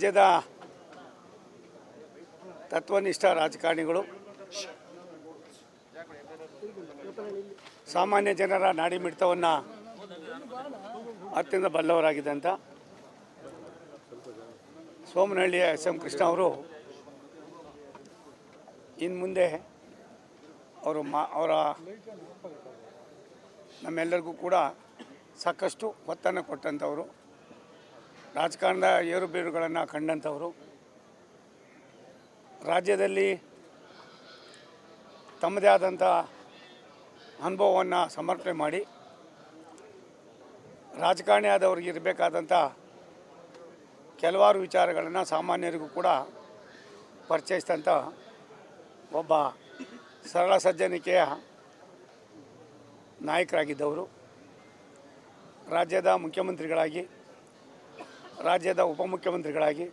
ರಾಜ್ಯದ ತತ್ವನಿಷ್ಠ ರಾಜಕಾರಣಿಗಳು, ಸಾಮಾನ್ಯ ಜನರ ನಾಡಿಮಿಡಿತವನ್ನು ಅತ್ಯಂತ ಬಲ್ಲವರಾಗಿದ್ದಂಥ ಸೋಮನಹಳ್ಳಿಯ ಎಸ್.ಎಂ. ಕೃಷ್ಣ ಅವರು ಇನ್ನು ಮುಂದೆ ಅವರ ನಮ್ಮೆಲ್ಲರಿಗೂ ಕೂಡ ಸಾಕಷ್ಟು ಒತ್ತನ್ನು ಕೊಟ್ಟಂಥವರು, ರಾಜಕಾರಣದ ಏರುಪೇರುಗಳನ್ನು ಕಂಡಂಥವರು, ರಾಜ್ಯದಲ್ಲಿ ತಮ್ಮದೇ ಆದಂಥ ಅನುಭವವನ್ನು ಸಮರ್ಪಣೆ ಮಾಡಿ ರಾಜಕಾರಣಿ ಆದವ್ರಿಗೆ ಇರಬೇಕಾದಂಥ ಕೆಲವಾರು ವಿಚಾರಗಳನ್ನು ಸಾಮಾನ್ಯರಿಗೂ ಕೂಡ ಪರಿಚಯಿಸಿದಂಥ ಒಬ್ಬ ಸರಳ ಸಜ್ಜನಿಕೆಯ ನಾಯಕರಾಗಿದ್ದವರು. ರಾಜ್ಯದ ಮುಖ್ಯಮಂತ್ರಿಗಳಾಗಿ, ರಾಜ್ಯದ ಉಪಮುಖ್ಯಮಂತ್ರಿಗಳಾಗಿ,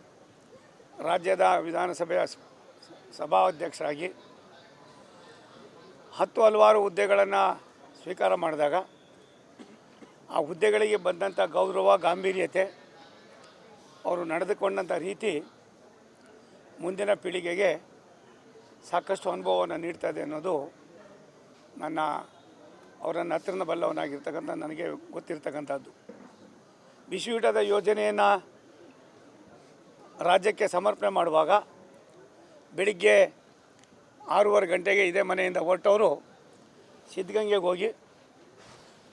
ರಾಜ್ಯದ ವಿಧಾನಸಭೆಯ ಸಭಾಧ್ಯಕ್ಷರಾಗಿ ಹಲವಾರು ಹುದ್ದೆಗಳನ್ನು ಸ್ವೀಕಾರ ಮಾಡಿದಾಗ ಆ ಹುದ್ದೆಗಳಿಗೆ ಬಂದಂಥ ಗೌರವ, ಗಾಂಭೀರ್ಯತೆ, ಅವರು ನಡೆದುಕೊಂಡಂಥ ರೀತಿ ಮುಂದಿನ ಪೀಳಿಗೆಗೆ ಸಾಕಷ್ಟು ಅನುಭವವನ್ನು ನೀಡ್ತದೆ ಅನ್ನೋದು ಅವರನ್ನು ಹತ್ತಿರದ ಬಲ್ಲವನಾಗಿರ್ತಕ್ಕಂಥ ನನಗೆ ಗೊತ್ತಿರ್ತಕ್ಕಂಥದ್ದು. ಬಿಸಿಯೂಟದ ಯೋಜನೆಯನ್ನು ರಾಜ್ಯಕ್ಕೆ ಸಮರ್ಪಣೆ ಮಾಡುವಾಗ ಬೆಳಿಗ್ಗೆ 6:30 ಗಂಟೆಗೆ ಇದೇ ಮನೆಯಿಂದ ಹೊರಟವರು ಸಿದ್ಧಗಂಗೆಗೆ ಹೋಗಿ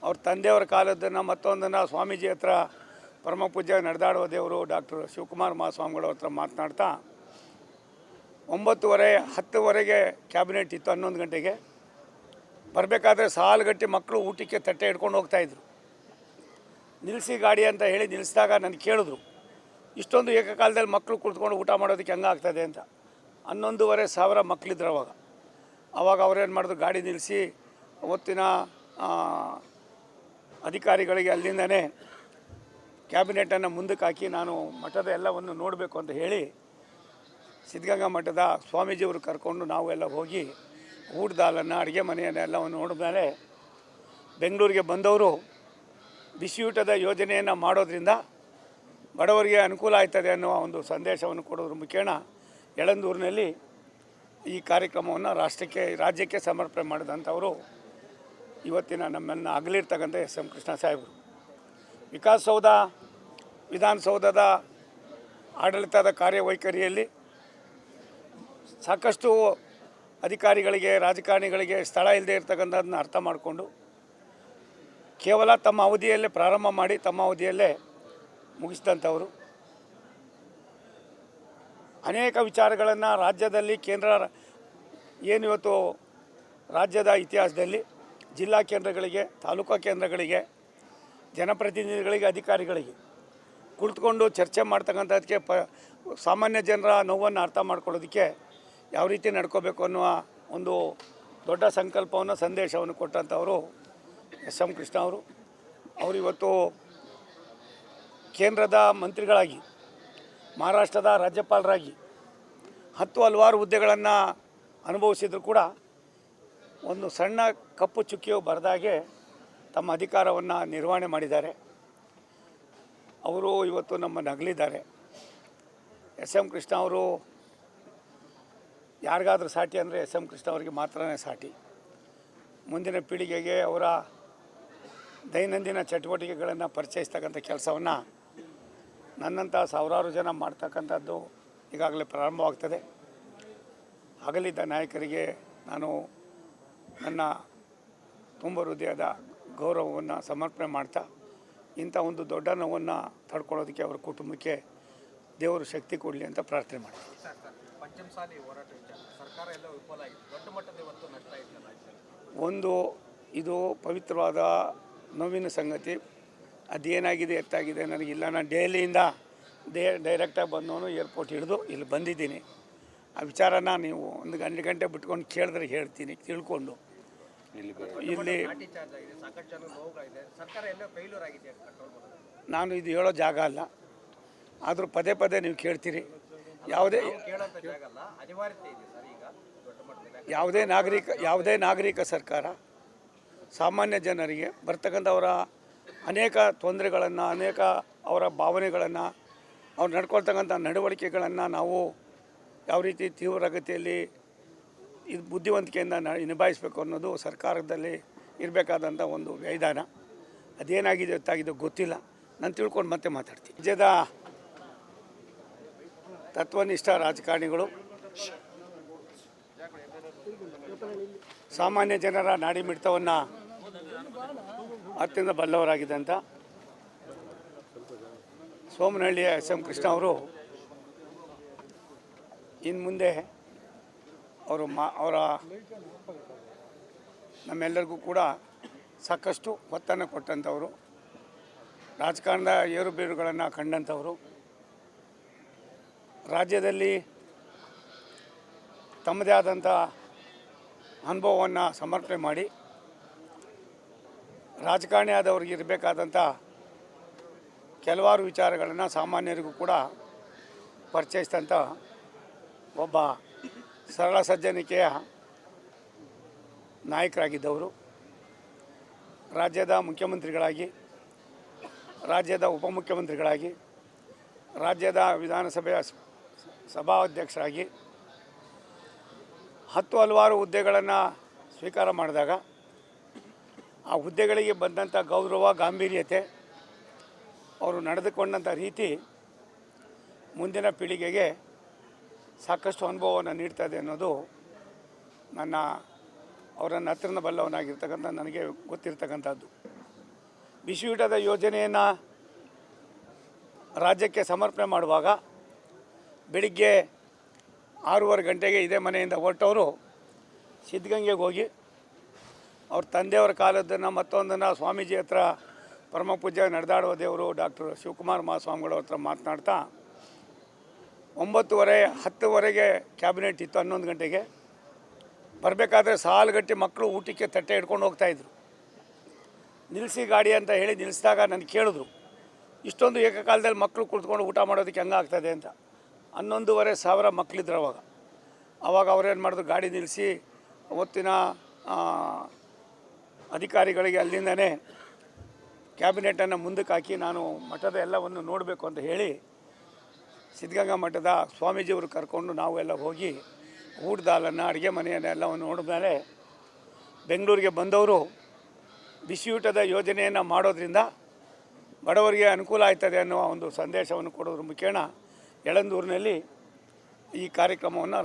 ಅವ್ರ ತಂದೆಯವರ ಕಾಲದ್ದನ್ನು ಮತ್ತೊಂದನ್ನು ಸ್ವಾಮೀಜಿ ಹತ್ರ, ಪರಮ ಪೂಜ್ಯ ನಡೆದಾಡುವ ದೇವರು ಡಾಕ್ಟರ್ ಶಿವಕುಮಾರ ಮಹಾಸ್ವಾಮಿಗಳ ಹತ್ರ ಮಾತನಾಡ್ತಾ 9:30, 10:00ವರೆಗೆ ಕ್ಯಾಬಿನೆಟ್ ಇತ್ತು. 11 ಗಂಟೆಗೆ ಬರಬೇಕಾದ್ರೆ ಸಾಲುಗಟ್ಟಿ ಮಕ್ಕಳು ಊಟಕ್ಕೆ ತಟ್ಟೆ ಹಿಡ್ಕೊಂಡು ಹೋಗ್ತಾಯಿದ್ರು. ನಿಲ್ಲಿಸಿ ಗಾಡಿ ಅಂತ ಹೇಳಿ ನಿಲ್ಲಿಸಿದಾಗ ನನಗೆ ಕೇಳಿದ್ರು, ಇಷ್ಟೊಂದು ಏಕಕಾಲದಲ್ಲಿ ಮಕ್ಕಳು ಕುಳಿತುಕೊಂಡು ಊಟ ಮಾಡೋದಕ್ಕೆ ಹೆಂಗಾಗ್ತದೆ ಅಂತ. 11,500 ಮಕ್ಕಳಿದ್ರು ಅವಾಗ ಅವ್ರೇನು ಮಾಡಿದ್ರು, ಗಾಡಿ ನಿಲ್ಲಿಸಿ ಅವತ್ತಿನ ಅಧಿಕಾರಿಗಳಿಗೆ ಅಲ್ಲಿಂದನೇ ಕ್ಯಾಬಿನೆಟನ್ನು ಮುಂದಕ್ಕೆ ಹಾಕಿ ನಾನು ಮಠದ ಎಲ್ಲವನ್ನು ನೋಡಬೇಕು ಅಂತ ಹೇಳಿ ಸಿದ್ಧಗಂಗಾ ಮಠದ ಸ್ವಾಮೀಜಿಯವರು ಕರ್ಕೊಂಡು ನಾವು ಎಲ್ಲ ಹೋಗಿ ಊಟದಾಲನ್ನು, ಅಡುಗೆ ಮನೆಯನ್ನೆಲ್ಲವನ್ನು ನೋಡಿದ್ಮೇಲೆ ಬೆಂಗಳೂರಿಗೆ ಬಂದವರು ಬಿಸಿಯೂಟದ ಯೋಜನೆಯನ್ನು ಮಾಡೋದ್ರಿಂದ ಬಡವರಿಗೆ ಅನುಕೂಲ ಆಯ್ತದೆ ಅನ್ನೋ ಒಂದು ಸಂದೇಶವನ್ನು ಕೊಡೋದ್ರ ಮುಖೇನ ಯಳಂದೂರಿನಲ್ಲಿ ಈ ಕಾರ್ಯಕ್ರಮವನ್ನು ರಾಜ್ಯಕ್ಕೆ ಸಮರ್ಪಣೆ ಮಾಡಿದಂಥವರು ಇವತ್ತಿನ ನಮ್ಮನ್ನು ಅಗಲಿರ್ತಕ್ಕಂಥ ಎಸ್.ಎಂ. ಕೃಷ್ಣ ಸಾಹೇಬರು. ವಿಕಾಸಸೌಧ, ವಿಧಾನಸೌಧದ ಆಡಳಿತದ ಕಾರ್ಯವೈಖರಿಯಲ್ಲಿ ಸಾಕಷ್ಟು ಅಧಿಕಾರಿಗಳಿಗೆ, ರಾಜಕಾರಣಿಗಳಿಗೆ ಸ್ಥಳ ಇಲ್ಲದೆ ಇರ್ತಕ್ಕಂಥದ್ದನ್ನ ಅರ್ಥ ಮಾಡಿಕೊಂಡು ಕೇವಲ ತಮ್ಮ ಅವಧಿಯಲ್ಲೇ ಪ್ರಾರಂಭ ಮಾಡಿ ತಮ್ಮ ಅವಧಿಯಲ್ಲೇ ಮುಗಿಸಿದಂಥವರು. ಅನೇಕ ವಿಚಾರಗಳನ್ನು ರಾಜ್ಯದಲ್ಲಿ ಏನು ಇವತ್ತು ರಾಜ್ಯದ ಇತಿಹಾಸದಲ್ಲಿ ಜಿಲ್ಲಾ ಕೇಂದ್ರಗಳಿಗೆ, ತಾಲೂಕಾ ಕೇಂದ್ರಗಳಿಗೆ, ಜನಪ್ರತಿನಿಧಿಗಳಿಗೆ, ಅಧಿಕಾರಿಗಳಿಗೆ ಕುಳಿತುಕೊಂಡು ಚರ್ಚೆ ಮಾಡ್ತಕ್ಕಂಥದ್ದಕ್ಕೆ ಸಾಮಾನ್ಯ ಜನರ ನೋವನ್ನು ಅರ್ಥ ಮಾಡ್ಕೊಳ್ಳೋದಕ್ಕೆ ಯಾವ ರೀತಿ ನಡ್ಕೋಬೇಕು ಅನ್ನುವ ಒಂದು ದೊಡ್ಡ ಸಂಕಲ್ಪವನ್ನು, ಸಂದೇಶವನ್ನು ಕೊಟ್ಟಂಥವರು ಎಸ್.ಎಂ. ಕೃಷ್ಣ ಅವರು ಇವತ್ತು ಕೇಂದ್ರದ ಮಂತ್ರಿಗಳಾಗಿ, ಮಹಾರಾಷ್ಟ್ರದ ರಾಜ್ಯಪಾಲರಾಗಿ ಹಲವಾರು ಹುದ್ದೆಗಳನ್ನು ಅನುಭವಿಸಿದ್ರು ಕೂಡ ಒಂದು ಸಣ್ಣ ಕಪ್ಪು ಚುಕ್ಕಿಯು ಬರದಾಗೆ ತಮ್ಮ ಅಧಿಕಾರವನ್ನು ನಿರ್ವಹಣೆ ಮಾಡಿದ್ದಾರೆ. ಅವರು ಇವತ್ತು ನಮ್ಮನ್ನು ಅಗಲಿದ್ದಾರೆ. ಎಸ್.ಎಂ. ಕೃಷ್ಣ ಅವರು ಯಾರಿಗಾದರೂ ಸಾಟಿ ಅಂದರೆ ಎಸ್.ಎಂ. ಕೃಷ್ಣ ಅವರಿಗೆ ಮಾತ್ರನೇ ಸಾಟಿ. ಮುಂದಿನ ಪೀಳಿಗೆಗೆ ಅವರ ದೈನಂದಿನ ಚಟುವಟಿಕೆಗಳನ್ನು ಪರಿಚಯಿಸ್ತಕ್ಕಂಥ ಕೆಲಸವನ್ನು ನನ್ನಂಥ ಸಾವಿರಾರು ಜನ ಮಾಡ್ತಕ್ಕಂಥದ್ದು ಈಗಾಗಲೇ ಪ್ರಾರಂಭವಾಗ್ತದೆ. ಅಗಲಿದ್ದ ನಾಯಕರಿಗೆ ನಾನು ನನ್ನ ತುಂಬ ಹೃದಯದ ಗೌರವವನ್ನು ಸಮರ್ಪಣೆ ಮಾಡ್ತಾ, ಇಂಥ ಒಂದು ದೊಡ್ಡ ನೋವನ್ನು ತಡ್ಕೊಳ್ಳೋದಕ್ಕೆ ಅವರ ಕುಟುಂಬಕ್ಕೆ ದೇವರು ಶಕ್ತಿ ಕೊಡಲಿ ಅಂತ ಪ್ರಾರ್ಥನೆ ಮಾಡ್ತೀನಿ. ಒಂದು ಇದು ಪವಿತ್ರವಾದ ನೋವಿನ ಸಂಗತಿ. ಅದೇನಾಗಿದೆ, ಎತ್ತಾಗಿದೆ ನನಗಿಲ್ಲ. ನಾನು ದೆಹಲಿಯಿಂದ ಡೈರೆಕ್ಟಾಗಿ ಬಂದವನು, ಏರ್ಪೋರ್ಟ್ ಹಿಡಿದು ಇಲ್ಲಿ ಬಂದಿದ್ದೀನಿ. ಆ ವಿಚಾರನ ನೀವು 1 ಗಂಟೆ ಬಿಟ್ಕೊಂಡು ಕೇಳಿದ್ರೆ ಹೇಳ್ತೀನಿ, ತಿಳ್ಕೊಂಡು. ಇಲ್ಲಿ ನಾನು ಇದು ಹೇಳೋ ಜಾಗ ಅಲ್ಲ, ಆದರೂ ಪದೇ ಪದೇ ನೀವು ಕೇಳ್ತೀರಿ. ಯಾವುದೇ ನಾಗರಿಕ ಸರ್ಕಾರ ಸಾಮಾನ್ಯ ಜನರಿಗೆ ಬರ್ತಕ್ಕಂಥವರ ಅನೇಕ ತೊಂದರೆಗಳನ್ನು, ಅನೇಕ ಅವರ ಭಾವನೆಗಳನ್ನು, ಅವ್ರು ನಡ್ಕೊಳ್ತಕ್ಕಂಥ ನಡವಳಿಕೆಗಳನ್ನು ನಾವು ಯಾವ ರೀತಿ ತೀವ್ರಗತಿಯಲ್ಲಿ ಇದು ಬುದ್ಧಿವಂತಿಕೆಯಿಂದ ನಿಭಾಯಿಸಬೇಕು ಅನ್ನೋದು ಸರ್ಕಾರದಲ್ಲಿ ಇರಬೇಕಾದಂಥ ಒಂದು ವಿಧಾನ. ಅದೇನಾಗಿದೆ ಗೊತ್ತಾಗಿದ್ದು ಗೊತ್ತಿಲ್ಲ. ನಾನು ತಿಳ್ಕೊಂಡು ಮತ್ತೆ ಮಾತಾಡ್ತೀನಿ. ರಾಜ್ಯದ ತತ್ವನಿಷ್ಠ ರಾಜಕಾರಣಿಗಳು, ಸಾಮಾನ್ಯ ಜನರ ನಾಡಿ ಮಿಡಿತವನ್ನು ಅತ್ಯಂತ ಬಲ್ಲವರಾಗಿದ್ದಂಥ ಸೋಮನಹಳ್ಳಿಯ ಎಸ್.ಎಂ. ಕೃಷ್ಣ ಅವರು ಇನ್ನು ಮುಂದೆ ಅವರ ನಮ್ಮೆಲ್ಲರಿಗೂ ಕೂಡ ಸಾಕಷ್ಟು ಒತ್ತನ್ನು ಕೊಟ್ಟಂಥವರು, ರಾಜಕಾರಣದ ಏರುಬೀರುಗಳನ್ನು ಕಂಡಂಥವರು, ರಾಜ್ಯದಲ್ಲಿ ತಮ್ಮದೇ ಆದಂಥ ಅನುಭವವನ್ನು ಸಮರ್ಪಣೆ ಮಾಡಿ ರಾಜಕಾರಣಿ ಆದವ್ರಿಗೆ ಇರಬೇಕಾದಂಥ ಕೆಲವಾರು ವಿಚಾರಗಳನ್ನು ಸಾಮಾನ್ಯರಿಗೂ ಕೂಡ ಪರಿಚಯಿಸಿದಂಥ ಒಬ್ಬ ಸರಳ ಸಜ್ಜನಿಕೆಯ ನಾಯಕರಾಗಿದ್ದವರು. ರಾಜ್ಯದ ಮುಖ್ಯಮಂತ್ರಿಗಳಾಗಿ, ರಾಜ್ಯದ ಉಪಮುಖ್ಯಮಂತ್ರಿಗಳಾಗಿ, ರಾಜ್ಯದ ವಿಧಾನಸಭೆಯ ಸಭಾಧ್ಯಕ್ಷರಾಗಿ ಹಲವಾರು ಹುದ್ದೆಗಳನ್ನು ಸ್ವೀಕಾರ ಮಾಡಿದಾಗ ಆ ಹುದ್ದೆಗಳಿಗೆ ಬಂದಂಥ ಗೌರವ, ಗಾಂಭೀರ್ಯತೆ, ಅವರು ನಡೆದುಕೊಂಡಂಥ ರೀತಿ ಮುಂದಿನ ಪೀಳಿಗೆಗೆ ಸಾಕಷ್ಟು ಅನುಭವವನ್ನು ನೀಡ್ತದೆ ಅನ್ನೋದು ಅವರನ್ನು ಹತ್ತಿರನ ಬಲ್ಲವನಾಗಿರ್ತಕ್ಕಂಥ ನನಗೆ ಗೊತ್ತಿರ್ತಕ್ಕಂಥದ್ದು. ಬಿಸಿಯೂಟದ ಯೋಜನೆಯನ್ನು ರಾಜ್ಯಕ್ಕೆ ಸಮರ್ಪಣೆ ಮಾಡುವಾಗ ಬೆಳಿಗ್ಗೆ 6:30 ಗಂಟೆಗೆ ಇದೇ ಮನೆಯಿಂದ ಹೊರಟವರು ಸಿದ್ಧಗಂಗೆಗೆ ಹೋಗಿ ಅವ್ರ ತಂದೆಯವರ ಕಾಲದ್ದನ್ನು ಮತ್ತೊಂದನ್ನು ಸ್ವಾಮೀಜಿ ಹತ್ರ, ಪರಮ ಪೂಜ್ಯ ನಡೆದಾಡುವ ದೇವರು ಡಾಕ್ಟರ್ ಶಿವಕುಮಾರ ಮಹಾಸ್ವಾಮಿಗಳ ಹತ್ರ ಮಾತನಾಡ್ತಾ 9:30, 10:00ವರೆಗೆ ಕ್ಯಾಬಿನೆಟ್ ಇತ್ತು. 11 ಗಂಟೆಗೆ ಬರಬೇಕಾದ್ರೆ ಸಾಲುಗಟ್ಟಿ ಮಕ್ಕಳು ಊಟಕ್ಕೆ ತಟ್ಟೆ ಹಿಡ್ಕೊಂಡು ಹೋಗ್ತಾಯಿದ್ರು. ನಿಲ್ಲಿಸಿ ಗಾಡಿ ಅಂತ ಹೇಳಿ ನಿಲ್ಲಿಸಿದಾಗ ನನಗೆ ಕೇಳಿದ್ರು, ಇಷ್ಟೊಂದು ಏಕಕಾಲದಲ್ಲಿ ಮಕ್ಕಳು ಕುಳಿತುಕೊಂಡು ಊಟ ಮಾಡೋದಕ್ಕೆ ಹೆಂಗಾಗ್ತದೆ ಅಂತ. 11,500 ಮಕ್ಕಳಿದ್ರು ಅವಾಗ ಅವ್ರೇನು ಮಾಡಿದ್ರು, ಗಾಡಿ ನಿಲ್ಲಿಸಿ ಅವತ್ತಿನ ಅಧಿಕಾರಿಗಳಿಗೆ ಅಲ್ಲಿಂದನೇ ಕ್ಯಾಬಿನೆಟನ್ನು ಮುಂದಕ್ಕೆ ಹಾಕಿ ನಾನು ಮಠದ ಎಲ್ಲವನ್ನು ನೋಡಬೇಕು ಅಂತ ಹೇಳಿ ಸಿದ್ಧಗಂಗಾ ಮಠದ ಸ್ವಾಮೀಜಿಯವರು ಕರ್ಕೊಂಡು ನಾವು ಎಲ್ಲ ಹೋಗಿ ಊಟದ ಹಾಲನ್ನು, ಅಡುಗೆ ಮನೆಯನ್ನೆಲ್ಲವನ್ನು ನೋಡಿದ್ಮೇಲೆ ಬೆಂಗಳೂರಿಗೆ ಬಂದವರು ಬಿಸಿಯೂಟದ ಯೋಜನೆಯನ್ನು ಮಾಡೋದ್ರಿಂದ ಬಡವರಿಗೆ ಅನುಕೂಲ ಆಯ್ತದೆ ಅನ್ನೋ ಒಂದು ಸಂದೇಶವನ್ನು ಕೊಡೋದ್ರ ಮುಖೇನ ಯಳಂದೂರಿನಲ್ಲಿ ಈ ಕಾರ್ಯಕ್ರಮವನ್ನು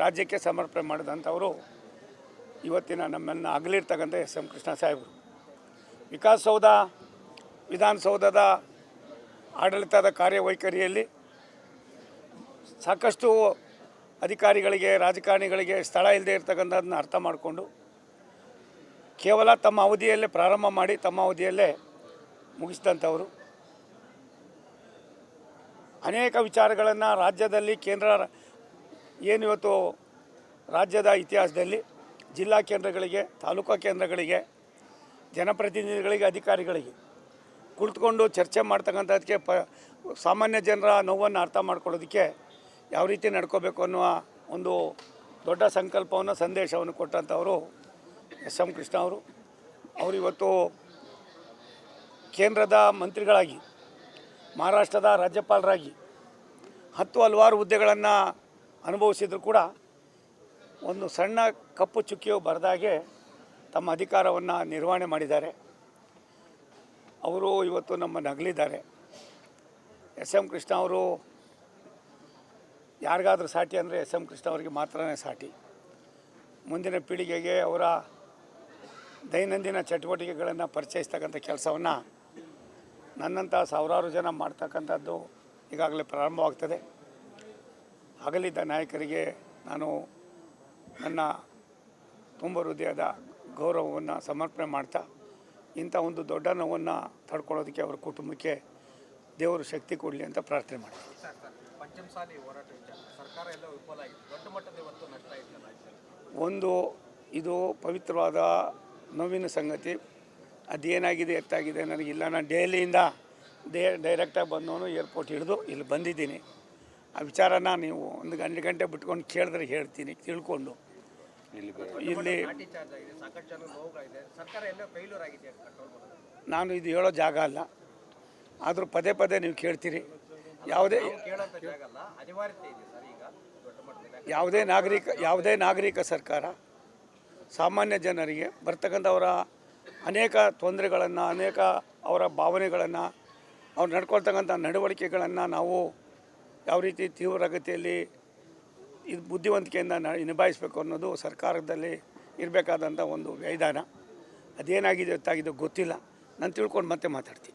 ರಾಜ್ಯಕ್ಕೆ ಸಮರ್ಪಣೆ ಮಾಡಿದಂಥವರು ಇವತ್ತಿನ ನಮ್ಮನ್ನು ಅಗಲಿರ್ತಕ್ಕಂಥ ಎಸ್.ಎಂ. ಕೃಷ್ಣ ಸಾಹೇಬರು. ವಿಕಾಸಸೌಧ, ವಿಧಾನಸೌಧದ ಆಡಳಿತದ ಕಾರ್ಯವೈಖರಿಯಲ್ಲಿ ಸಾಕಷ್ಟು ಅಧಿಕಾರಿಗಳಿಗೆ, ರಾಜಕಾರಣಿಗಳಿಗೆ ಸ್ಥಳ ಇಲ್ಲದೆ ಇರ್ತಕ್ಕಂಥದ್ದನ್ನ ಅರ್ಥ ಮಾಡಿಕೊಂಡು ಕೇವಲ ತಮ್ಮ ಅವಧಿಯಲ್ಲೇ ಪ್ರಾರಂಭ ಮಾಡಿ ತಮ್ಮ ಅವಧಿಯಲ್ಲೇ ಮುಗಿಸಿದಂಥವರು. ಅನೇಕ ವಿಚಾರಗಳನ್ನು ರಾಜ್ಯದಲ್ಲಿ ಏನು ಇವತ್ತು ರಾಜ್ಯದ ಇತಿಹಾಸದಲ್ಲಿ ಜಿಲ್ಲಾ ಕೇಂದ್ರಗಳಿಗೆ, ತಾಲೂಕಾ ಕೇಂದ್ರಗಳಿಗೆ, ಜನಪ್ರತಿನಿಧಿಗಳಿಗೆ, ಅಧಿಕಾರಿಗಳಿಗೆ ಕುಳಿತುಕೊಂಡು ಚರ್ಚೆ ಮಾಡ್ತಕ್ಕಂಥದ್ದಕ್ಕೆ ಸಾಮಾನ್ಯ ಜನರ ನೋವನ್ನು ಅರ್ಥ ಮಾಡ್ಕೊಳ್ಳೋದಕ್ಕೆ ಯಾವ ರೀತಿ ನಡ್ಕೋಬೇಕು ಅನ್ನುವ ಒಂದು ದೊಡ್ಡ ಸಂಕಲ್ಪವನ್ನು, ಸಂದೇಶವನ್ನು ಕೊಟ್ಟಂಥವರು ಎಸ್.ಎಂ. ಕೃಷ್ಣ ಅವರು. ಇವತ್ತು ಕೇಂದ್ರದ ಮಂತ್ರಿಗಳಾಗಿ, ಮಹಾರಾಷ್ಟ್ರದ ರಾಜ್ಯಪಾಲರಾಗಿ ಹಲವಾರು ಹುದ್ದೆಗಳನ್ನು ಅನುಭವಿಸಿದ್ರು ಕೂಡ ಒಂದು ಸಣ್ಣ ಕಪ್ಪು ಚುಕ್ಕಿಯು ಬರೆದಾಗೆ ತಮ್ಮ ಅಧಿಕಾರವನ್ನು ನಿರ್ವಹಣೆ ಮಾಡಿದ್ದಾರೆ. ಅವರು ಇವತ್ತು ನಮ್ಮನ್ನು ಅಗಲಿದ್ದಾರೆ. ಎಸ್.ಎಂ. ಕೃಷ್ಣ ಅವರು ಯಾರಿಗಾದ್ರೂ ಸಾಟಿ ಅಂದರೆ ಎಸ್.ಎಂ. ಕೃಷ್ಣ ಅವರಿಗೆ ಮಾತ್ರನೇ ಸಾಟಿ. ಮುಂದಿನ ಪೀಳಿಗೆಗೆ ಅವರ ದೈನಂದಿನ ಚಟುವಟಿಕೆಗಳನ್ನು ಪರಿಚಯಿಸ್ತಕ್ಕಂಥ ಕೆಲಸವನ್ನು ನನ್ನಂಥ ಸಾವಿರಾರು ಜನ ಮಾಡ್ತಕ್ಕಂಥದ್ದು ಈಗಾಗಲೇ ಪ್ರಾರಂಭವಾಗ್ತದೆ. ಅಗಲಿದ್ದ ನಾಯಕರಿಗೆ ನಾನು ನನ್ನ ತುಂಬ ಹೃದಯದ ಗೌರವವನ್ನು ಸಮರ್ಪಣೆ ಮಾಡ್ತಾ, ಇಂಥ ಒಂದು ದೊಡ್ಡ ನೋವನ್ನು ತಡ್ಕೊಳ್ಳೋದಕ್ಕೆ ಅವರ ಕುಟುಂಬಕ್ಕೆ ದೇವರು ಶಕ್ತಿ ಕೊಡಲಿ ಅಂತ ಪ್ರಾರ್ಥನೆ ಮಾಡ್ತೀನಿ. ಪಂಚಮಸಾಲಿ ಹೋರಾಟ ಸರ್ಕಾರ ಎಲ್ಲ ವಿಫಲ ಆಗಿದೆ, ದೊಡ್ಡ ಮಟ್ಟದ ಇವತ್ತು ನಷ್ಟ ಇತ್ತಲ್ಲ. ಇದು ಪವಿತ್ರವಾದ ನೋವಿನ ಸಂಗತಿ. ಅದೇನಾಗಿದೆ ಎತ್ತಾಗಿದೆ ನನಗಿಲ್ಲ. ನಾನು ದೆಹಲಿಯಿಂದ ಡೈರೆಕ್ಟಾಗಿ ಬಂದವನು, ಏರ್ಪೋರ್ಟ್ ಹಿಡಿದು ಇಲ್ಲಿ ಬಂದಿದ್ದೀನಿ. ಆ ವಿಚಾರನ ನೀವು 1 ಗಂಟೆ ಬಿಟ್ಕೊಂಡು ಕೇಳಿದ್ರೆ ಹೇಳ್ತೀನಿ ತಿಳ್ಕೊಂಡು. ಇಲ್ಲಿ ನಾನು ಇದು ಹೇಳೋ ಜಾಗ ಅಲ್ಲ, ಆದರೂ ಪದೇ ಪದೇ ನೀವು ಕೇಳ್ತೀರಿ. ಯಾವುದೇ ಕೇಳೋಂಥ ಜಾಗ ಅಲ್ಲ, ಅನಿವಾರ್ಯತೆ ಇದೆ ಸರ್ ಈಗ ದೊಡ್ಡ ಮಟ್ಟದಲ್ಲಿ. ಯಾವುದೇ ನಾಗರಿಕ ಸರ್ಕಾರ ಸಾಮಾನ್ಯ ಜನರಿಗೆ ಬರ್ತಕ್ಕಂಥವರ ಅನೇಕ ತೊಂದರೆಗಳನ್ನು, ಅನೇಕ ಅವರ ಭಾವನೆಗಳನ್ನು, ಅವ್ರು ನಡ್ಕೊಳ್ತಕ್ಕಂಥ ನಡವಳಿಕೆಗಳನ್ನು ನಾವು ಯಾವ ರೀತಿ ತೀವ್ರಗತಿಯಲ್ಲಿ ಇದು ಬುದ್ಧಿವಂತಿಕೆಯಿಂದ ನಿಭಾಯಿಸಬೇಕು ಅನ್ನೋದು ಸರ್ಕಾರದಲ್ಲಿ ಇರಬೇಕಾದಂಥ ಒಂದು ವಿಧಾನ. ಅದೇನಾಗಿದೆ ಗೊತ್ತಾಗಿದೆ ಗೊತ್ತಿಲ್ಲ. ನಾನು ತಿಳ್ಕೊಂಡು ಮತ್ತೆ ಮಾತಾಡ್ತೀನಿ.